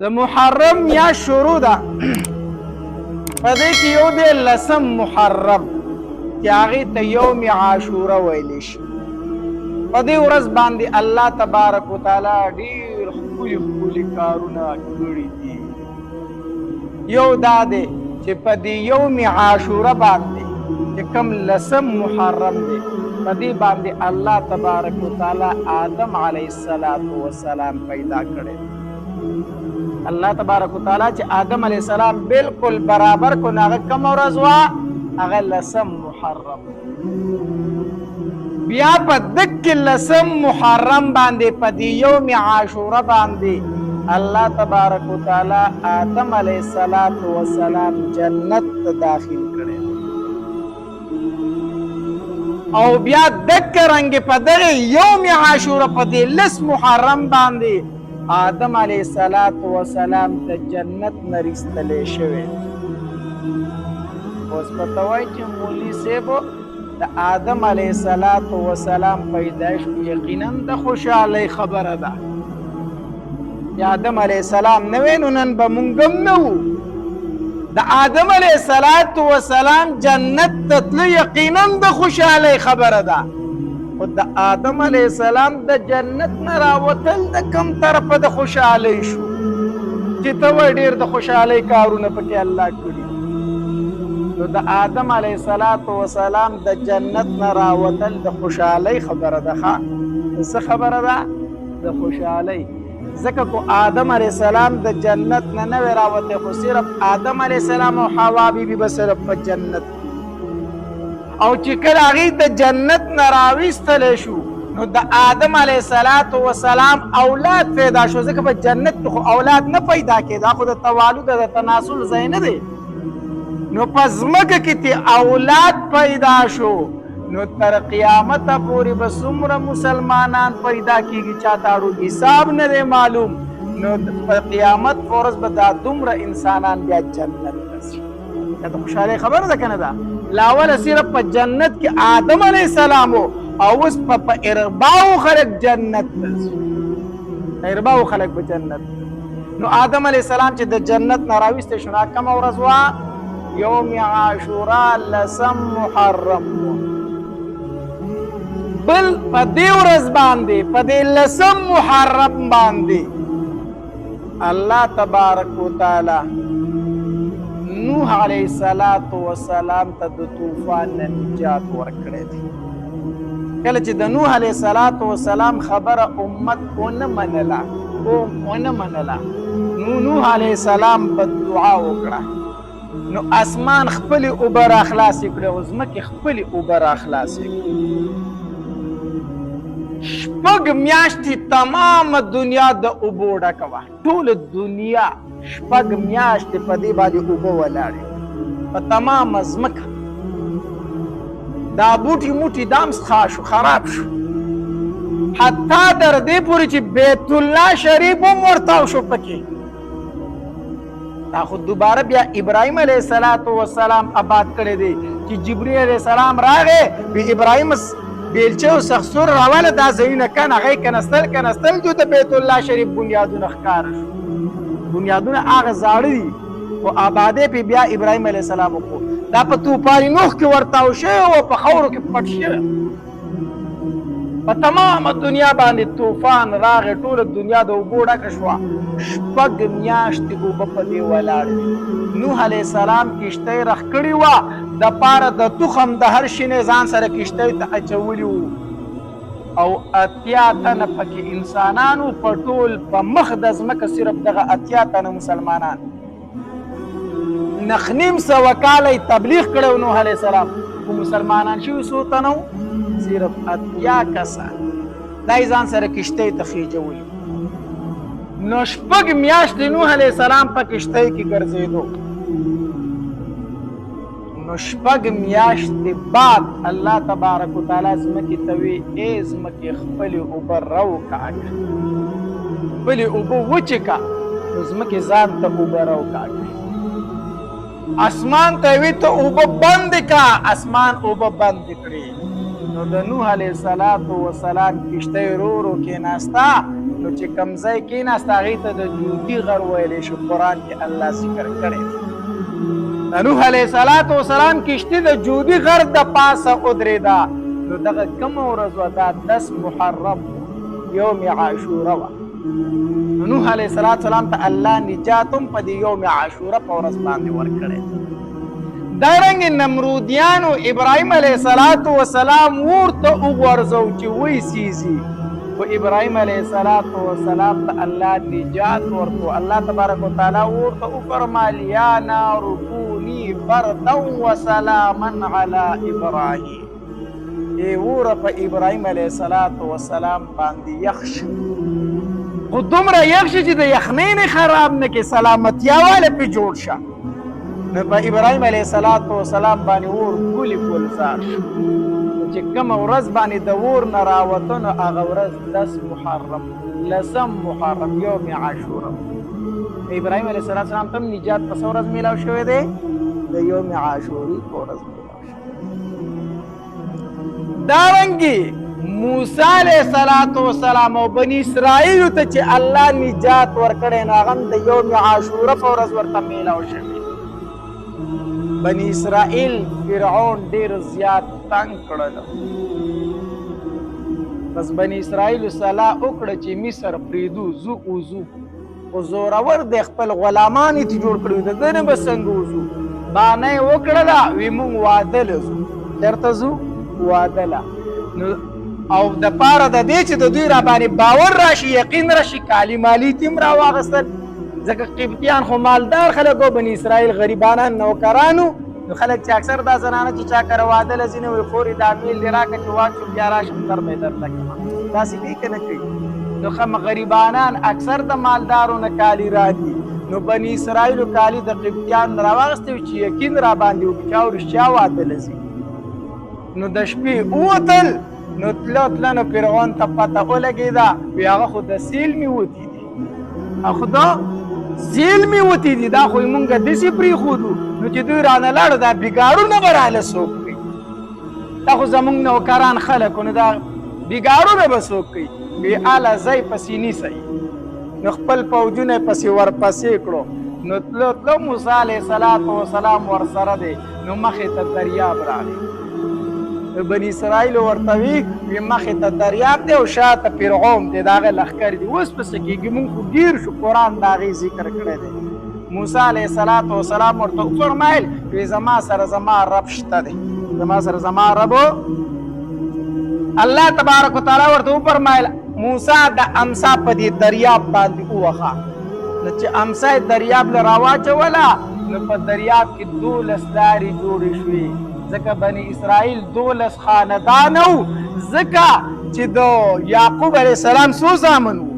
د محرم یا شروع ده په دې کې یو دی 10 محرم چې هغې ته یوم عاشوره ویلی شي. په دې ورځ باندې الله تبارک وتعالی ډېر ښکلي ښکلي کارونه کړي دي. یو دا دی چې په دې یوم عاشوره باندې چې کوم 10 محرم دی په دې باندې الله تبارک وتعالی آدم علیه السلام پیدا کړی. الله تبارک وتعالی چې آدم علیه السلام بالکل برابر کو نه هغه کومه ورځ وه هغه 10 محرم. بیا په دکې 10 محرم باندې په دې یوم عاشوره باندې الله تبارک وتعالی آدم علیه السلام جنت ته داخل کړی او بیا دکې رنګې په دغه یوم عاشوره په دې 10 محرم باندې آدم علیه السلام د جنت نه ایستلی شوی. اوس پته وایي چې مولوي صاحب د آدم علیه السلام پیدایش یقینا د خوشحالۍ خبره ده. د آدم علیه السلام نه وی نو نن به موږ هم نه وو. د آدم علیه السلام جنت ته تلو یقینا د خوشحالۍ خبره ده. خو د آدم علیه السلام د جنت نه راوتل د کوم طرفه د خوشحالۍ شو چې ته وایې ډېر د خوشحالۍ کارونه پکې الله کړي. نو د آدم علیه السلام د جنت نه راوتل د خوشحالۍ خبره ده. څه خبره ده؟ د خوشحالۍ. ځکه کو آدم علیه السلام د جنت نه وی راوتی خو صرف آدم علیه السلام او حوا بیبي به صرف په جنت او چې کله هغې د جنت نه راویستلی شو نو د آدم علیه السلام اولاد پیدا شو. ځکه په جنت کې خو اولاد نه پیدا کېده خو د توالد د تناسل ځای نه دی. نو په ځمکه کې تی اولاد پیدا شو نو تر قیامته پورې به څومره مسلمانان پیدا کېږي چاته اړو حساب نه دی معلوم. نو په قیامت په ورځ به دا دومره انسانان بیا جنت ته ځي. دا د خوشحالۍ خبره ده که نه ده؟ لاوله صرف په جنت کې آدم علیه السلام او اوس په ارباو خلک جنت ته ځي. ارباو خلک په جنت. نو آدم علیه السلام چې د جنت نه راویستی شو نو کومه ورځ وه؟ یوم عاشوره 10 محرم. بل په دې ورځ باندې په دې 10 محرم باندې الله تبارک وتعالی نوح علیه السلام ته د طوفان نه نجات ورکړی دی. کله چې د نوح علیه السلام خبره امت ونه منله نو نوح علیه السلام په دعا وکړه نو اسمان خپلې اوبه راخلاصې کړې او ځمکې خپلې اوبه راخلاصې کړې. 6 میاشتې تمامه دنیا د اوبو ډکه وه. ټوله دنیا 6 میاشتې په دې باندې اوبه ولاړې په تمامه ځمکه. دا بوټي موټي دام څښا شو خراب شو حتی تر دې پورې چې بیت الله شریف هم ورتاو شو پکې. دا خو دوباره بیا ابراهیم علیه السلام آباد کړی دی چې جبرئیل علیه السلام راغی وی ابراهیم بیلچه او سخسور راواله دا ځایونه کن هغې کنستل جو د بیت الله شریف بنیادونه ښکاره شو. بنیادونه هغه زاړه دي خو آبادۍ پې بیا ابراهیم علیه السلام وکړو. دا په طوفان نوح کې ورتاو شوی او په خاورو کې پټ شوی. په تمامه دنیا باندې طوفان راغی ټوله دنیا د اوبو ډکه شوه. 6 میاشتې اوبه په دې ولاړې. نوح علیه السلام کښتۍ رخ کړې وه دپاره د تخم د هر شینې ځان سره کښتۍ ته اچولي وو او 80 تنه پکې انسانانو په ټول په مخ د ځمکه صرف دغه 80 تنه مسلمانان. 9.5 کاله یې تبلیغ کړی و نوح علیه السلام خو مسلمانان شوي څو تنه وو؟ صرف 80 کسان. دا یې ځان سره کښتۍ ته خېجولي. نو 6 میاشتې نوح علیه السلام په کښتۍ کې ګرځېدو. نو 6 میاشتې بعد الله تبارک وتعالی ځمکې ته وی ای ځمکې خپلې اوبه راوکاږه خپلې اوبه وچې که نو ځمکې ځان ته اوبه راوکاږه. اسمان ته وی ته اوبه بندې که اسمان اوبه بندې کړې. نو د نوح علیه السلام کښتۍ ورو ورو کېناسته نو چې کوم ځای کېناست هغې ته د جودي غر ویلی شو قرآن کې الله ذکر کړی دی د نوح علیه السلام کشتي د جودي غر د پاسه ودرېده نو دغه کومه ورځ وه دا 10 محرم یوم عاشوره وه نو نوح علیه السلام ته الله نجات هم په دې یوم عاشوره په ورځ باندې ورکړی دارنګې نمرودیانو ابراهیم علیه السلام ورته وغورځو چې ویسیزي و ابراهیم علیه السلام ته الله نجات ورکړو الله تبارک وتعالی ورته وفرمایل یا نار کوني بردا وسلاما علی ابراهیم ای وره په ابراهیم علیه السلام باندې یخ شو خو دومره یخ شي چې د یخنۍ نه خراب نه کې سلامتیا واله پې جوړ شه نو په ابراهیم علیه السلام باندې اور ګلې ګلزار شو چې کومه ورځ باندې د اور نه راوته نو هغه ورځ 10 محرم 10 محرم یوم عاشوره ابراهیم علیه السلام ته نجات په څه ورځ میلاو شوی دی د یوم عاشوري په ورځ میلاو شوی دارنګې موسی علیه السلام او بني اسرائیلو ته چې الله نجات ورکړی نو هغه هم د یوم عاشوره په ورځ ورته میلاو شوی بني اسرائیل فرعون ډیر زیات تنگ کړل بس بني اسرائیل صلاح وکړه چې مصر پریدو زو خو زورور د خپل غلامان یې جوړ کړي د ده نه به څنګه وځو بانه یې وکړله وی موږ واده له ځو چېرته ځو واده له نو او د پاره د دې چې د دوی را باندې باور راشي یقین راشي کالي مالي تیم را واغستل ځکه قبطیان خو مالدار خلک و بني اسرائیل غریبانان نوکرانو نو خلک چې اکثر دا زنانه چې چا کره واده له ځینې وایي خورې دا میل دې راکړه چې واچو بیا راشم در مې درته کړم داسې کوي که نه کوي نو غریبانان اکثر د مالدارو نه کالي راځي نو بني اسرائیلو کالي د قبطیان نه راواغستې وي چې یقین را باندې وکړي چې او رښتیا واده له ځي نو د شپې ووتل نو تله نو فرعون ته پته ولګېده وی هغه خو د سیل مې وتي دي خو دا سیل مې وتي دي دا خو یې مونږ داسې پرېښودو نو چې دوی رانه لاړو دا بېګارونه به راله څوک کوي دا خو زمونږ نوکران خلک نو دا بېګارونه به څوک کوي وی اله ځئ پسې نیسئ نو خپل پوجونه یې پسې ورپسې کړو نو تلو موسی علیه السلام ورسره دی نو مخې ته دریاب راغی بني اسرائیل ورته وی مخې ته دریاب دی او شاته فرعون دی د هغه لښکر دي اوس پسې کېږي مونږ خو ګیر شو قرآن د هغې ذکر کړی دی موسی علیه السلام ورته وفرمایل وی زما سره زما رب شته دی زما سره زما رب الله تبارک وتعالی ورته وفرمایل موسی د امسا په دې دریاب باندې ووخه نو چې امسا یې دریاب له راواچوله نو په دریاب کې 12 لارې جوړې شوې ځکه بني اسرائیل 12 خاندان و ځکه چې د یعقوب علیه السلام څو زامن و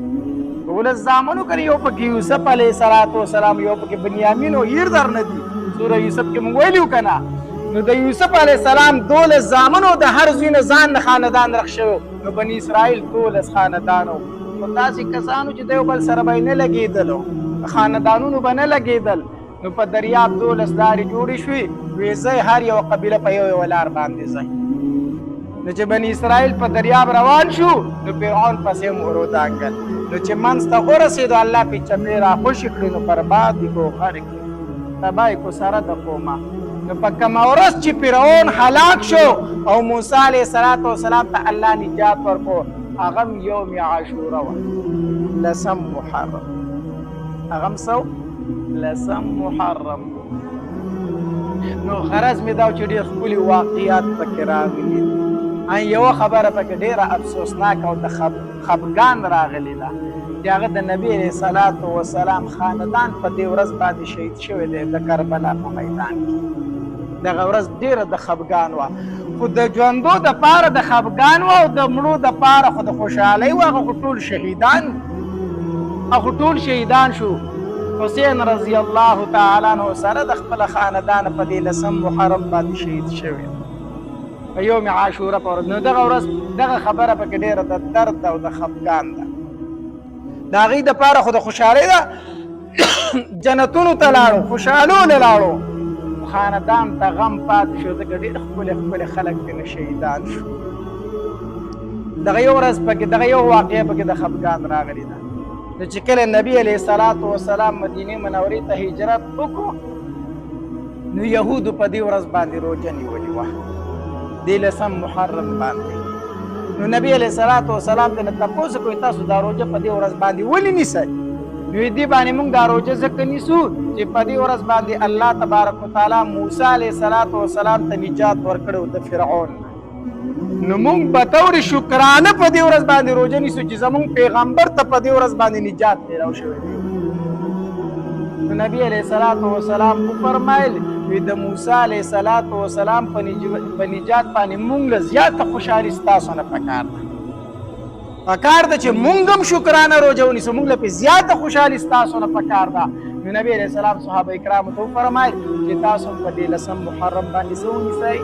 12 زامن و که یو پکې یوسف علیه السلام یو پکې بنیامین و هیر در نه دي سوره یوسف کې موږ ویلي و که نه نو د یوسف علیه السلام 12 زامن و د هر زوی نه ځان نه خاندان رخ شوی نو بني اسرائیل 12 خاندان و خو داسې کسانو چې د یو بل سره به یې نه لګېدلو خاندانونو به نه لګېدل نو په دریاب 12 لارې جوړې شوې وی ځئ هر یوه قبیله په یو لار باندې ځئ نو چې بني اسرائیل په دریاب روان شو نو فرعون پسې هم ورودانګل نو چې منځ ته ورسېدو الله پې چپې راخوشې کړې نو برباد یې کو غرق تباه یې کو سره د قومه نو په کومه ورځ چې فرعون هلاک شو او موسی علیه السلام ته الله نجات ورکړو هغه هم یوم عاشوره وه 10 محرم هغه هم څه 10 محرم نو غرض مې دا چې ډېر ښکلي واقعات پکې راغلي دي یوه خبره پکې ډېره افسوسناکه او د خفګان راغلې ده چې هغه د نبي علیه السلام خاندان په دې ورځ باندې شهید شوی دی د کربلا په میدان کې دغه ورځ ډېره د خفګان وه خو د ژوندو دپاره د خفګان وه او د مړو دپاره خو د خوشحالۍ وه هغه خو ټول شهیدان هغه ټول شهیدان شو حسین رضی الله تعالی عنہ سره د خپل خاندان په دې 10 محرم باندې شهید شوی په یوم عاشوره په ورځ نو دغه ورځ دغه خبره پکې ډېره د درد او د خفګان ده د هغې دپاره خو د خوشحالۍ ده جنتونو ته لاړو خوشحالو له لاړو خاندان ته غم پاتې شو ځکه ډېر ښکلي ښکلي خلک پرې شهیدان شو دغه یو ورځ پکې دغه یو واقعه پکې د خفګان راغلی ده. نو چې کله نبی علیه الصلاة والسلام مدینې منورې ته هجرت وکړو نو یهودو په دې ورځ باندې روژه نیولې وه، دې 10 محرم باندې. نو نبی علیه الصلاة والسلام ته تپوس کوي تاسو دا روژه په دې ورځ باندې ولې نیسئ؟ نو دې باندې موږ دا روژه ځکه نیسو چې په دې ورځ باندې الله تبارک وتعالی موسی علیه الصلاة والسلام ته نجات ورکړی د فرعون. نو موږ په طور شکرانه په دې ورځ باندې روژه نیسو چې زموږ پیغمبر ته په دې ورځ باندې نجات میلاو شوی دی. نو نبی علیه الصلاة والسلام وفرمایل وی د موسی علیه الصلاة والسلام په نجات باندې موږ له زیاته خوشحالي ستاسو نه پکار ده. پکار ده چې موږ هم شکرانه روژه ونیسو، موږ له پې زیاته خوشحالي ستاسو نه پکار ده. نو نبی علیه السلام صحابه کرامو ته وفرمایل چې تاسو هم په دې 10 محرم باندې څه ونیسئ؟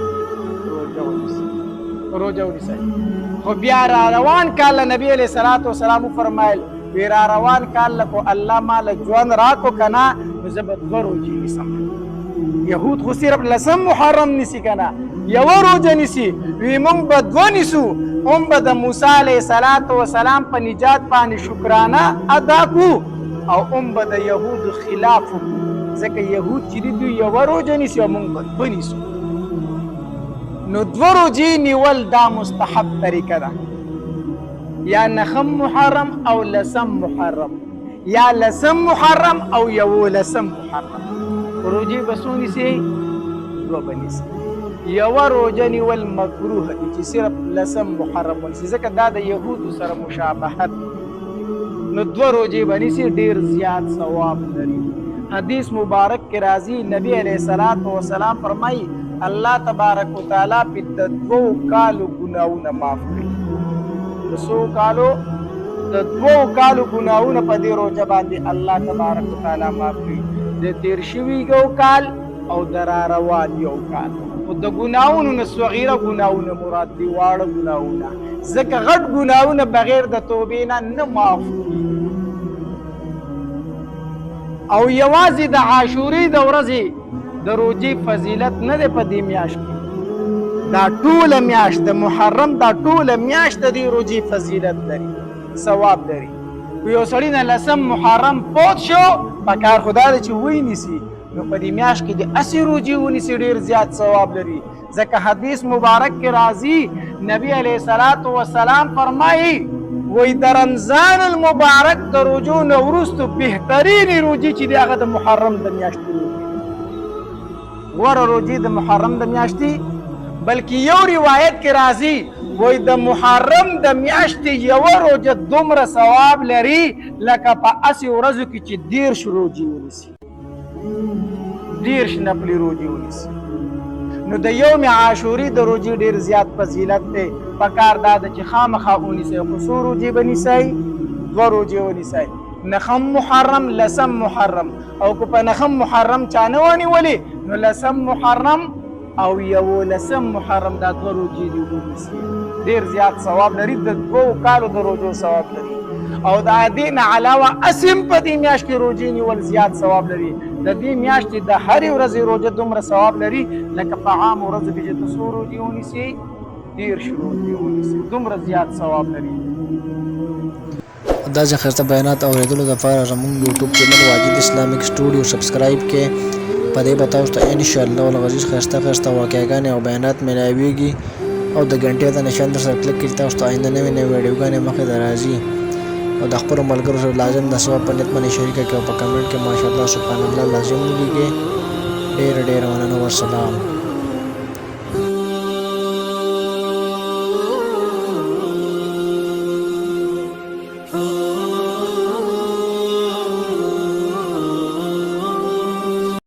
روژه ونیسئ. خو بیا را روان کال نبی علیه الصلاة والسلام وفرمایل وی را روان کال لکو الله مال ژوند راکو کنه نو زه به 2 روژې نیسم. یهود خو صرف 10 محرم نیسي کنه، یوه روژه نیسي. وی موږ به 2 نیسو، هم به د موسی علیه الصلاة والسلام په نجات باندې شکرانه ادا کو او هم به د یهودو خلاف وکړو، ځکه یهود چې دي دوی یوه روژه نیسي او موږ به 2 نیسو. نو 2 روژې نیول دا مستحب طریقه ده، یا 9 محرم او 10 محرم، یا 10 محرم او 11 محرم. روژې به څو نیسئ؟ 2 به نیسئ. یوه روژه نیول مکروه دي چې صرف 10 محرم ونیسي، ځکه دا د یهودو سره مشابهت. نو 2 روژې به نیسي، ډېر زیات ثواب لري. حدیث مبارک کې راځي نبی علیه الصلاة والسلام فرمایي الله تبارک وتعالی په د 2 کالو ګناهونه معاف کړي. د 2 کالو ګناهونه په دې روژه باندې الله تبارک وتعالی معاف کړي، د تیر شوي یو کال او د را روان یو کال. خو د ګناهونو نه صغیره ګناهونه مراد دي، واړه ګناهونه، ځکه غټ ګناهونه بغیر د توبې نه معاف کړي. او یوازې د عاشورې د ورځې د روژې فضیلت نه دی په دې میاشت کې، دا ټوله میاشت د محرم دا ټوله میاشت د دې روژې فضیلت لري، ثواب لري. یو سړي نه 10 محرم فوت شو پکار خدا دی چې ونیسي، نو په دې میاشت کې د 80 روژې ونیسي، ډېر زیات ثواب لري. ځکه حدیث مبارک کې راځي نبی علیه الصلاة والسلام فرمایي وی د رمضان المبارک د روژو نه وروستو بهترینې روژې چې دی هغه د محرم د میاشتې روژې، غوره روژې د محرم د میاشتې. بلکې یو روایت کې راځي وی د محرم د میاشتې یوه روژه دومره ثواب لري لکه په 80 ورځو کې چې 30 روژې ونیسي، 30 نفلي روژې ونیسي. نو د یوم عاشوري د روژې ډېر زیات فضیلت دی. پکار دا ده چې خامخا ونیسئ. خو څو روژې به نیسئ؟ 2 روژې ونیسئ، 9 محرم 10 محرم. او که په 9 محرم چا نه ونیولې نو 10 محرم او 11 محرم دا 2 روژې دي ونیسي، ډېر زیات ثواب لري، د 2 کالو د روژو ثواب لري. او د دې نه علاوه اسیم په دې میاشت کې روژې نیول زیات ثواب لري. د دې میاشتې د هرې ورځې روژه دومره ثواب لري لکه په عام ورځو کې چې ته 100 روژې ونیسې، 30 روژې ونیسې، دومره زیات ثواب لري. دا ځخرته بیانات اوریدلو لپاره زموږ یوټیوب چینل واجد اسلامیک سټوډیو سبسکرایب کړئ. په دې به تاسو ته ان شاء الله ولغزیز خسته واقعګانې او بیانات ملاويږي. او د غنټې د نشان در سره کلیک کړئ، تاسو ته آینده نوې ویډیوګانې مخې ته راځي. او د خپلو ملګرو سره لازم د ثواب په نیت باندې شریکه کړئ او په کمنټ کې ماشاءالله سبحان الله لازم ولیکئ. ډېر مننه، والسلام.